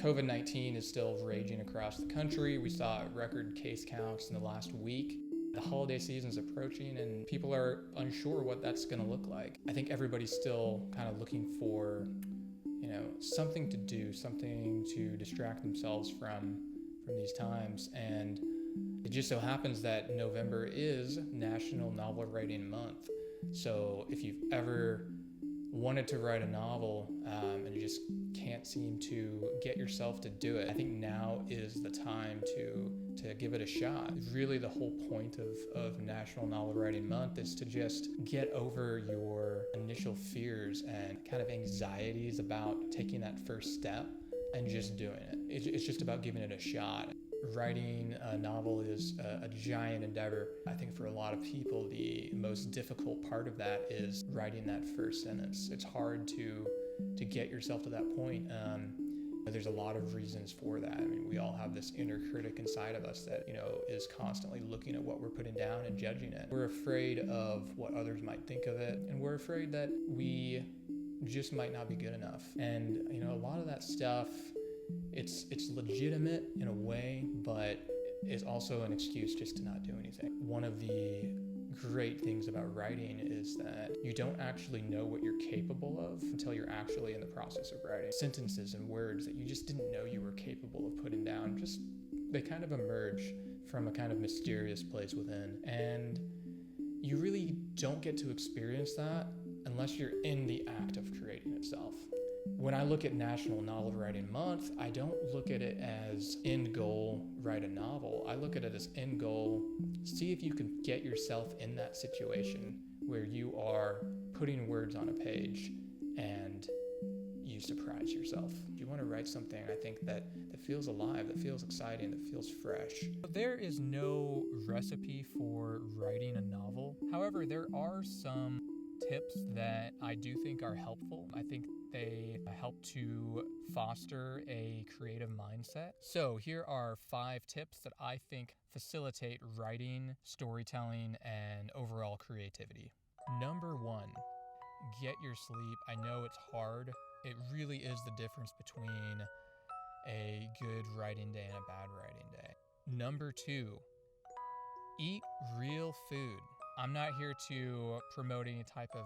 COVID-19 is still raging across the country. We saw record case counts in the last week. The holiday season's approaching and people are unsure what that's gonna look like. I think everybody's still kind of looking for, something to do, something to distract themselves from these times. And it just so happens that November is National Novel Writing Month. So if you've ever wanted to write a novel and you just can't seem to get yourself to do it, I think now is the time to give it a shot. Really the whole point of National Novel Writing Month is to just get over your initial fears and kind of anxieties about taking that first step and just doing it. It's just about giving it a shot. Writing a novel is a giant endeavor. I think for a lot of people, the most difficult part of that is writing that first sentence. It's hard to get yourself to that point. There's a lot of reasons for that. I mean, we all have this inner critic inside of us that, is constantly looking at what we're putting down and judging it. We're afraid of what others might think of it, and we're afraid that we just might not be good enough. And, a lot of that stuff, it's legitimate in a way, but it's also an excuse just to not do anything. One of the great things about writing is that you don't actually know what you're capable of until you're actually in the process of writing. Sentences and words that you just didn't know you were capable of putting down, they kind of emerge from a kind of mysterious place within. And you really don't get to experience that unless you're in the act of creating itself. When I look at National Novel Writing Month, I don't look at it as end goal, write a novel. I look at it as end goal, see if you can get yourself in that situation where you are putting words on a page and you surprise yourself. You want to write something, I think, that feels alive, that feels exciting, that feels fresh. There is no recipe for writing a novel. However, there are some tips that I do think are helpful. I think they help to foster a creative mindset. So here are 5 tips that I think facilitate writing, storytelling, and overall creativity. Number 1, get your sleep. I know it's hard. It really is the difference between a good writing day and a bad writing day. Number 2, eat real food. I'm not here to promote any type of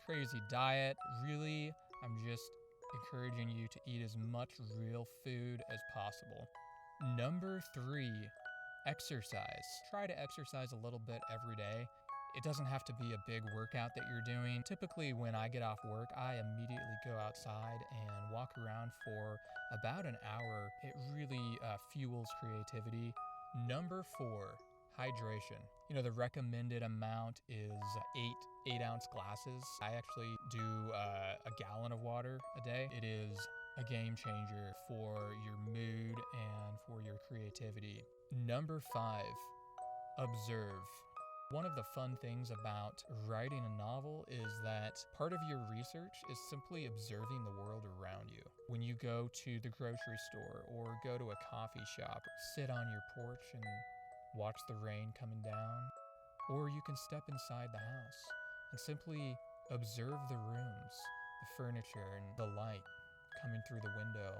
crazy diet. Really, I'm just encouraging you to eat as much real food as possible. Number 3, exercise. Try to exercise a little bit every day. It doesn't have to be a big workout that you're doing. Typically, when I get off work, I immediately go outside and walk around for about an hour. It really fuels creativity. Number 4, hydration. The recommended amount is 8-ounce glasses. I actually do a gallon of water a day. It is a game changer for your mood and for your creativity. Number 5, observe. One of the fun things about writing a novel is that part of your research is simply observing the world around you. When you go to the grocery store or go to a coffee shop, sit on your porch and watch the rain coming down, or you can step inside the house and simply observe the rooms, the furniture, and the light coming through the window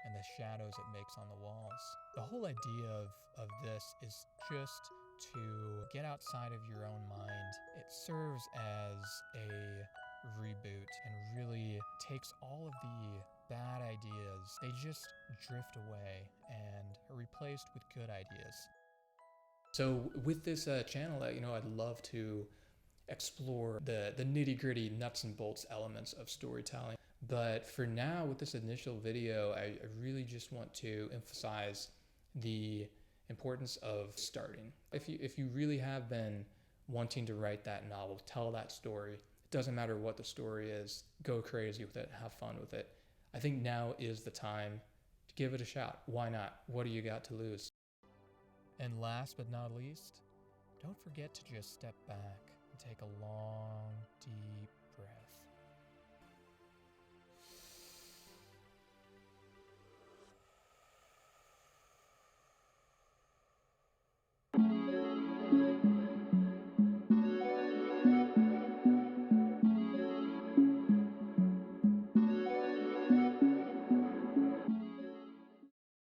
and the shadows it makes on the walls. The whole idea of this is just to get outside of your own mind. It serves as a reboot and really takes all of the bad ideas. They just drift away and are replaced with good ideas. So with this channel, I'd love to explore the nitty-gritty nuts and bolts elements of storytelling. But for now, with this initial video, I really just want to emphasize the importance of starting. If you really have been wanting to write that novel, tell that story, it doesn't matter what the story is, go crazy with it, have fun with it. I think now is the time to give it a shot. Why not? What do you got to lose? And last but not least, don't forget to just step back and take a long, deep